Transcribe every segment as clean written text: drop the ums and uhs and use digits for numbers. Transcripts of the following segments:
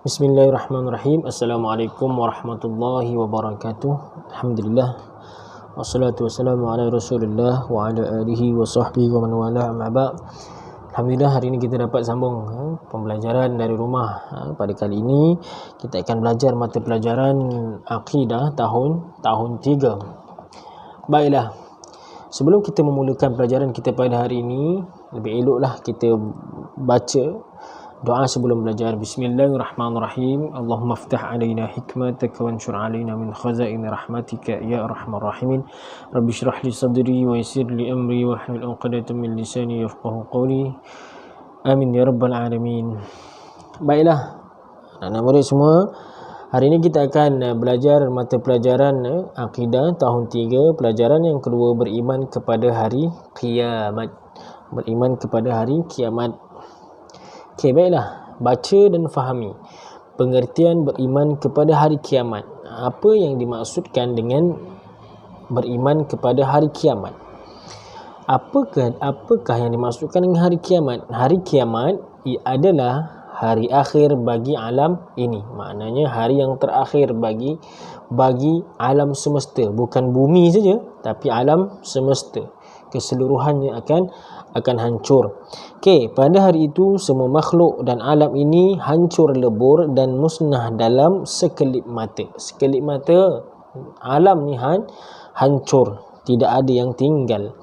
Bismillahirrahmanirrahim. Assalamualaikum warahmatullahi wabarakatuh. Alhamdulillah. Wassalatu wassalamu ala Rasulillah wa ala alihi wa sahbihi wa man wala, amma ba'd. Alhamdulillah, hari ini kita dapat sambung pembelajaran dari rumah. Pada kali ini kita akan belajar mata pelajaran akidah tahun 3. Baiklah. Sebelum kita memulakan pelajaran kita pada hari ini, lebih eloklah kita baca doa sebelum belajar. Bismillahirrahmanirrahim. Allahumma aftah alaina hikmataka wanshur alaina min khazain rahmatika ya arhamar rahimin. Rabbi shrah li sadri wa yassir li amri wa hlul 'uqdatam min lisani yafqahu qawli. Amin ya rabbal alamin. Baiklah, anak murid semua, hari ini kita akan belajar mata pelajaran akidah tahun 3, pelajaran yang kedua, beriman kepada hari kiamat. Beriman kepada hari kiamat. Okey, baiklah. Baca dan fahami pengertian beriman kepada hari kiamat. Apa yang dimaksudkan dengan beriman kepada hari kiamat? Apakah yang dimaksudkan dengan hari kiamat? Hari kiamat adalah hari akhir bagi alam ini. Maknanya hari yang terakhir bagi alam semesta. Bukan bumi saja, tapi alam semesta keseluruhannya akan hancur. Okey, pada hari itu semua makhluk dan alam ini hancur lebur dan musnah dalam sekelip mata. Sekelip mata alam ni hancur, tidak ada yang tinggal.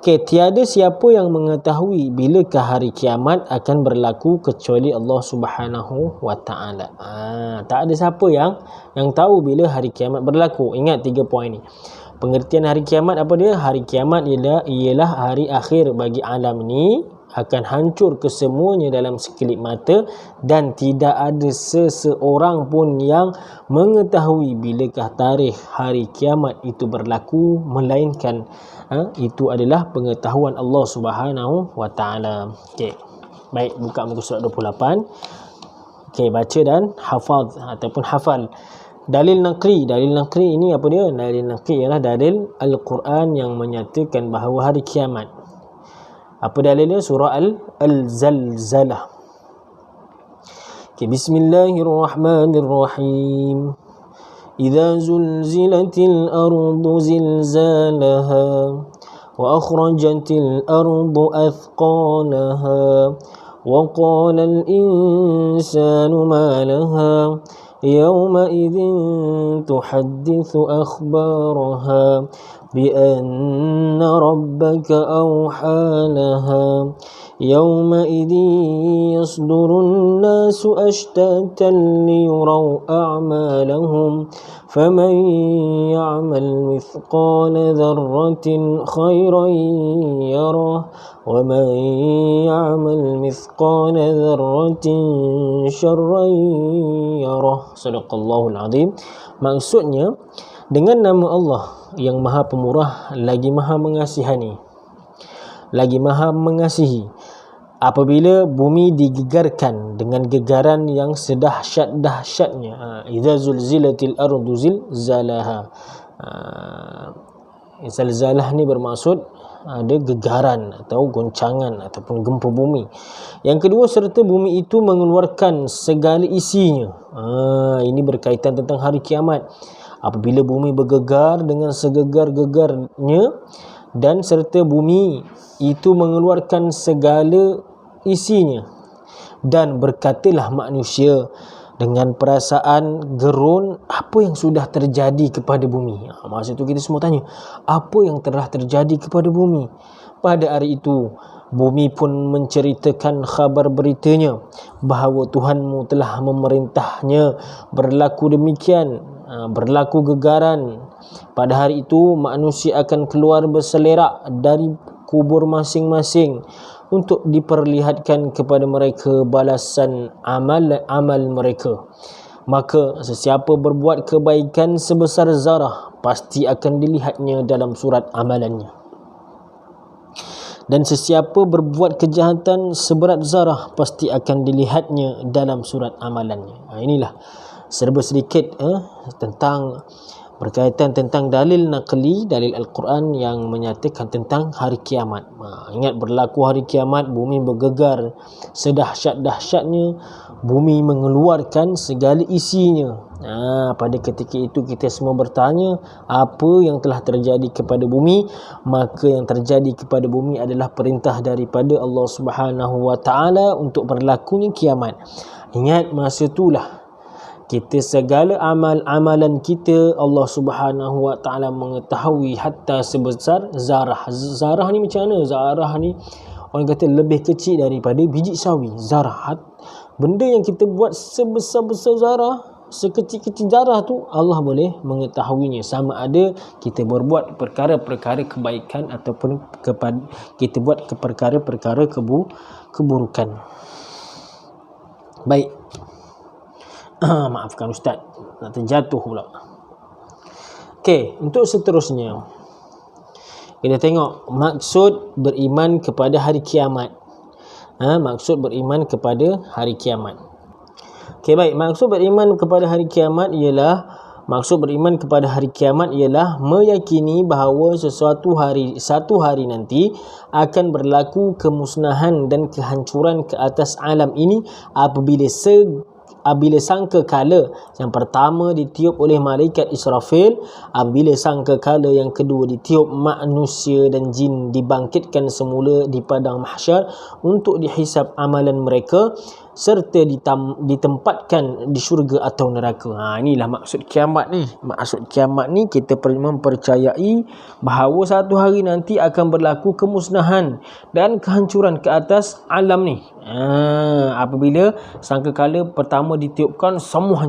Okey, tiada siapa yang mengetahui bilakah hari kiamat akan berlaku kecuali Allah Subhanahu wa taala. Tak ada siapa yang tahu bila hari kiamat berlaku. Ingat 3 poin ni. Pengertian hari kiamat apa dia? Hari kiamat ialah hari akhir bagi alam ini, akan hancur kesemuanya dalam sekelip mata dan tidak ada seseorang pun yang mengetahui bilakah tarikh hari kiamat itu berlaku, melainkan itu adalah pengetahuan Allah Subhanahu wa taala. Okey. Baik, buka muka surat 28. Okey, baca dan hafaz ataupun hafal. Dalil naqli ini apa dia? Dalil naqli ialah dalil Al-Quran yang menyatakan bahawa hari kiamat. Apa dalilnya? Surah Al-Zalzalah. Okay, Bismillahirrahmanirrahim. Idza zulzilatil ardu zilzalaha wa akhrajatil ardu athqalaha wa qala al-insanu ma laha يومئذ تحدث أخبارها بأن ربك أوحى لها يومئذ يصدر الناس أشتاتا ليروا أعمالهم فمن يعمل مثقال ذرة خيرا يره ومن يعمل مثقال ذرة شرا يره. Sadaqallahul azim. Maksudnya, dengan nama Allah yang Maha Pemurah lagi Maha Mengasihani, lagi Maha Mengasihi, apabila bumi digegarkan dengan gegaran yang sedahsyat-dahsyatnya. Idza zulzilatil ardu zilzalaha. Zalzalah ni bermaksud ada gegaran atau goncangan ataupun gempa bumi. Yang kedua, serta bumi itu mengeluarkan segala isinya. Ini berkaitan tentang hari kiamat. Apabila bumi bergegar dengan segegar-gegarnya, dan serta bumi itu mengeluarkan segala isinya, dan berkatalah manusia dengan perasaan gerun, apa yang sudah terjadi kepada bumi. Masa itu kita semua tanya, apa yang telah terjadi kepada bumi? Pada hari itu bumi pun menceritakan khabar beritanya bahawa Tuhanmu telah memerintahnya berlaku demikian, berlaku gegaran. Pada hari itu manusia akan keluar berselerak dari kubur masing-masing untuk diperlihatkan kepada mereka balasan amal mereka. Maka sesiapa berbuat kebaikan sebesar zarah, pasti akan dilihatnya dalam surat amalannya. Dan sesiapa berbuat kejahatan seberat zarah, pasti akan dilihatnya dalam surat amalannya. Inilah serba sedikit tentang berkaitan tentang dalil naqli, dalil Al-Quran yang menyatakan tentang hari kiamat. Ingat, berlaku hari kiamat, bumi bergegar sedahsyat-dahsyatnya, bumi mengeluarkan segala isinya. Pada ketika itu kita semua bertanya, apa yang telah terjadi kepada bumi? Maka yang terjadi kepada bumi adalah perintah daripada Allah Subhanahu wa taala untuk berlakunya kiamat. Ingat, masa itulah kita segala amalan kita Allah Subhanahu wa taala mengetahui hatta sebesar zarah. Zarah ni macam mana? Zarah ni orang kata lebih kecil daripada biji sawi. Zarah, benda yang kita buat sebesar-besar zarah, sekecil-kecil zarah tu Allah boleh mengetahuinya, sama ada kita berbuat perkara-perkara kebaikan ataupun kita buat perkara-perkara keburukan. Baik. Maafkan Ustaz, nak terjatuh pula. Okey, untuk seterusnya kita tengok maksud beriman kepada hari kiamat. Maksud beriman kepada hari kiamat. Okey, baik, maksud beriman kepada hari kiamat ialah meyakini bahawa satu hari nanti akan berlaku kemusnahan dan kehancuran ke atas alam ini apabila sangka kala yang pertama ditiup oleh malaikat Israfil, apabila sangka kala yang kedua ditiup, manusia dan jin dibangkitkan semula di padang mahsyar untuk dihisap amalan mereka serta ditempatkan di syurga atau neraka. Inilah maksud kiamat ni. Maksud kiamat ni kita mempercayai bahawa satu hari nanti akan berlaku kemusnahan dan kehancuran ke atas alam ni. Apabila sangkakala pertama ditiupkan, semua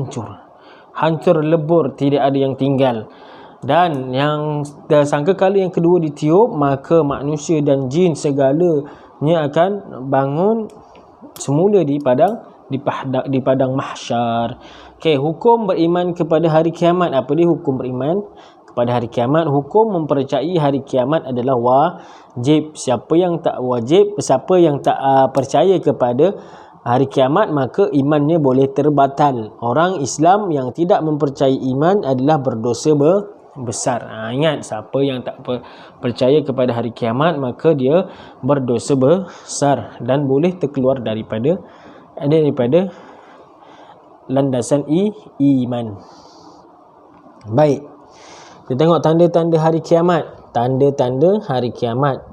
hancur lebur, tidak ada yang tinggal. Dan yang sangkakala yang kedua ditiup, maka manusia dan jin segalanya akan bangun semula di padang mahsyar. Okey, hukum beriman kepada hari kiamat. Apa dia hukum beriman kepada hari kiamat? Hukum mempercayai hari kiamat adalah wajib. Siapa yang tak percaya kepada hari kiamat, maka imannya boleh terbatal. Orang Islam yang tidak mempercayai iman adalah berdosa besar. Ingat, siapa yang tak percaya kepada hari kiamat, maka dia berdosa besar dan boleh terkeluar daripada landasan iman. Baik, kita tengok tanda-tanda hari kiamat. Tanda-tanda hari kiamat.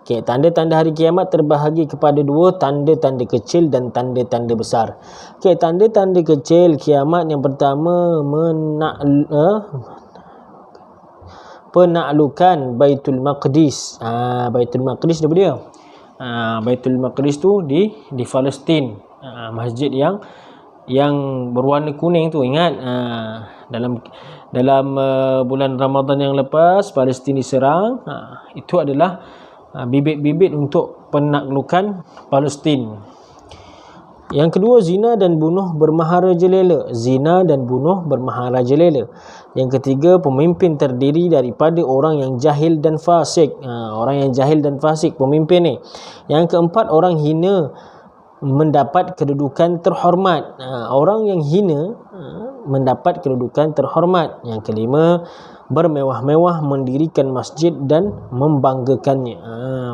Okey, tanda-tanda hari kiamat terbahagi kepada dua, tanda-tanda kecil dan tanda-tanda besar. Okey, tanda-tanda kecil kiamat yang pertama penaklukan Baitul Maqdis. Baitul Maqdis apa dia? Baitul Maqdis tu di Palestin. Masjid yang berwarna kuning tu, ingat, dalam bulan Ramadan yang lepas Palestin diserang. Itu adalah bibit-bibit untuk penaklukan Palestin. Yang kedua, zina dan bunuh bermaharajalela. Yang ketiga, pemimpin terdiri daripada orang yang jahil dan fasik. Pemimpin ni. Yang keempat, orang hina mendapat kedudukan terhormat. Orang yang hina mendapat kedudukan terhormat. Yang kelima, bermewah-mewah mendirikan masjid dan membanggakannya.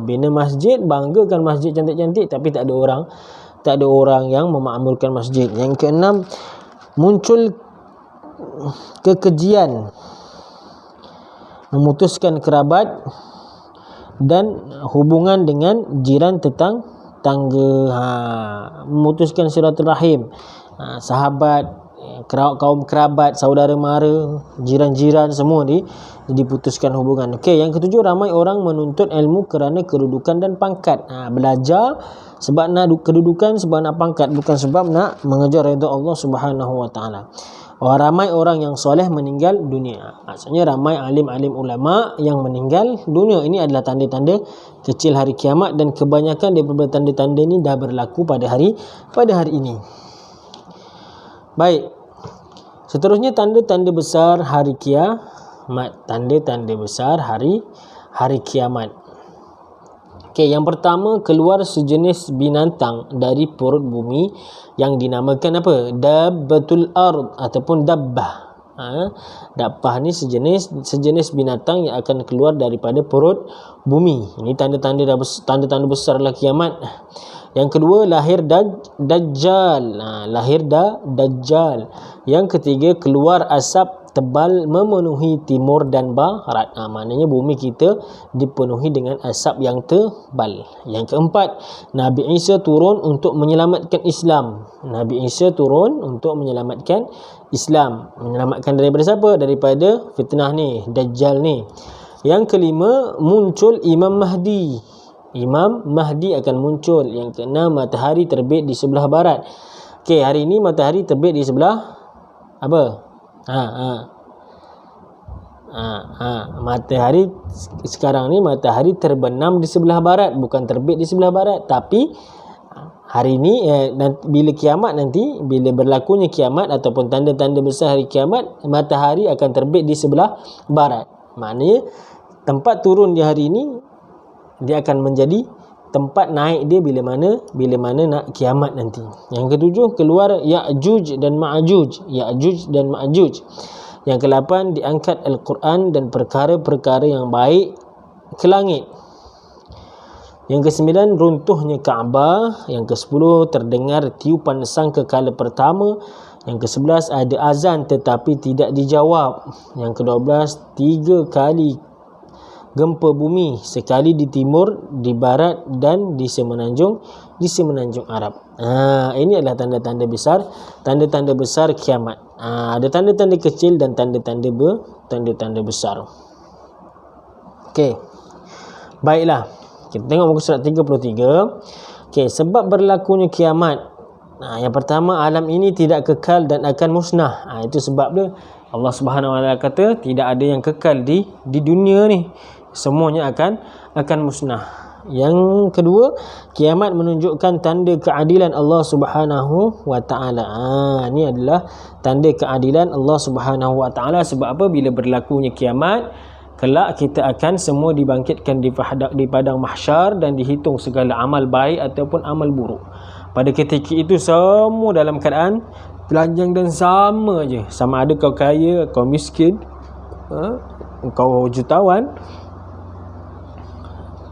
Bina masjid, banggakan masjid cantik-cantik, tapi tak ada orang yang memakmurkan masjid. Yang keenam, muncul kekejian, memutuskan kerabat dan hubungan dengan jiran tetangga, memutuskan silaturahim, sahabat, kaum kerabat, saudara mara, jiran-jiran, semua diputuskan hubungan. Okey, yang ketujuh, ramai orang menuntut ilmu kerana kedudukan dan pangkat. Belajar sebab nak kedudukan, sebab nak pangkat, bukan sebab nak mengejar redha Allah Subhanahu wa taala. Ramai orang yang soleh meninggal dunia. Maksudnya ramai alim-alim ulama yang meninggal dunia. Ini adalah tanda-tanda kecil hari kiamat, dan kebanyakan daripada tanda-tanda ini dah berlaku pada hari ini. Baik. Seterusnya, tanda-tanda besar hari kiamat. Tanda-tanda besar hari kiamat. Okey, yang pertama, keluar sejenis binatang dari perut bumi yang dinamakan apa? Dabbatul ard ataupun dabbah. Dabbah ni sejenis binatang yang akan keluar daripada perut bumi. Ini tanda-tanda besarlah kiamat. Yang kedua, lahir Dajjal. Dajjal. Yang ketiga, keluar asap tebal memenuhi timur dan barat. Maknanya bumi kita dipenuhi dengan asap yang tebal. Yang keempat, Nabi Isa turun untuk menyelamatkan Islam. Nabi Isa turun untuk menyelamatkan Islam. Menyelamatkan daripada siapa? Daripada fitnah ni, Dajjal ni. Yang kelima, muncul Imam Mahdi. Imam Mahdi akan muncul. Yang keenam, matahari terbit di sebelah barat. Okey, hari ini matahari terbit di sebelah apa? Matahari sekarang ni matahari terbenam di sebelah barat, bukan terbit di sebelah barat. Tapi hari ini bila kiamat nanti, bila berlakunya kiamat ataupun tanda-tanda besar hari kiamat, matahari akan terbit di sebelah barat. Maknanya tempat turun di hari ini, dia akan menjadi tempat naik dia bila mana nak kiamat nanti. Yang ketujuh, keluar Ya'juj dan Ma'juj. Yang ke-8, diangkat Al-Quran dan perkara-perkara yang baik ke langit. Yang ke-9, runtuhnya Kaabah. Yang ke-10, terdengar tiupan sangkakala pertama. Yang ke-11, ada azan tetapi tidak dijawab. Yang ke-12, 3 kali gempa bumi, sekali di timur, di barat dan di semenanjung Arab. Ini adalah tanda-tanda besar kiamat. Ada tanda-tanda kecil dan tanda-tanda besar. Okey. Baiklah. Kita tengok muka surat 33. Okey, sebab berlakunya kiamat. Yang pertama, alam ini tidak kekal dan akan musnah. Itu sebab dia. Allah Subhanahu Wa Taala kata tidak ada yang kekal di dunia ni. Semuanya akan musnah. Yang kedua, kiamat menunjukkan tanda keadilan Allah Subhanahu Wa Taala. Ini adalah tanda keadilan Allah Subhanahu Wa Taala. Sebab apa? Bila berlakunya kiamat, kelak kita akan semua dibangkitkan di padang mahsyar dan dihitung segala amal baik ataupun amal buruk. Pada ketika itu semua dalam keadaan telanjang dan sama je. Sama ada kau kaya, kau miskin, kau jutawan,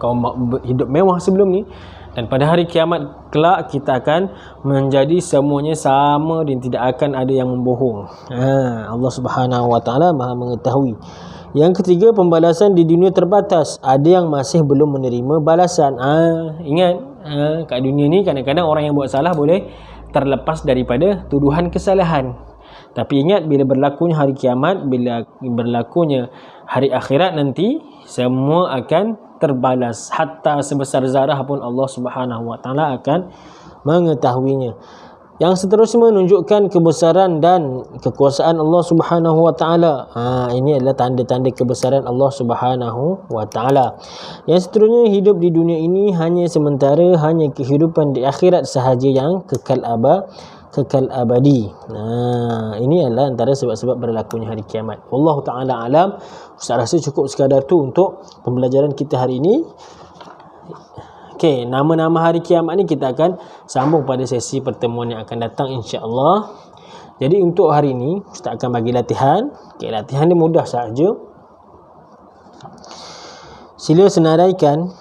kau hidup mewah sebelum ni. Dan pada hari kiamat kelak kita akan menjadi semuanya sama dan tidak akan ada yang membohong. Allah Subhanahu Wa Taala Maha mengetahui. Yang ketiga, pembalasan di dunia terbatas. Ada yang masih belum menerima balasan. Ingat, kat dunia ni kadang-kadang orang yang buat salah boleh terlepas daripada tuduhan kesalahan. Tapi ingat, bila berlakunya hari kiamat, bila berlakunya hari akhirat nanti, semua akan terbalas. Hatta sebesar zarah pun Allah Subhanahu Wa Taala akan mengetahuinya. Yang seterusnya menunjukkan kebesaran dan kekuasaan Allah Subhanahu Wa Taala. Ini adalah tanda-tanda kebesaran Allah Subhanahu Wa Taala. Yang seterusnya, hidup di dunia ini hanya sementara, hanya kehidupan di akhirat sahaja yang kekal abadi. Ini adalah antara sebab-sebab berlakunya hari kiamat. Wallahu taala alam. Ustaz rasa cukup sekadar tu untuk pembelajaran kita hari ini. Okey, nama-nama hari kiamat ni kita akan sambung pada sesi pertemuan yang akan datang, insya-Allah. Jadi untuk hari ini Ustaz akan bagi latihan. Okey, latihan dia mudah sahaja. Sila senaraikan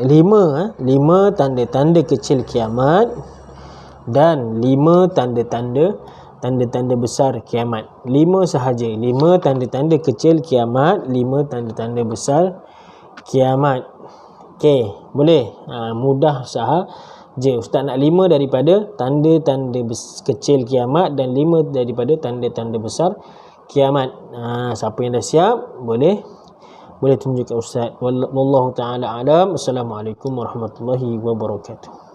5 tanda-tanda kecil kiamat dan 5 tanda-tanda besar kiamat. 5 sahaja. 5 tanda-tanda kecil kiamat, 5 tanda-tanda besar kiamat. Okey, boleh. Mudah sahaja. Ustaz nak 5 daripada tanda-tanda kecil kiamat dan 5 daripada tanda-tanda besar kiamat. Siapa yang dah siap, boleh tunjuk ke Ustaz. Wallahu taala alam. Assalamualaikum warahmatullahi wabarakatuh.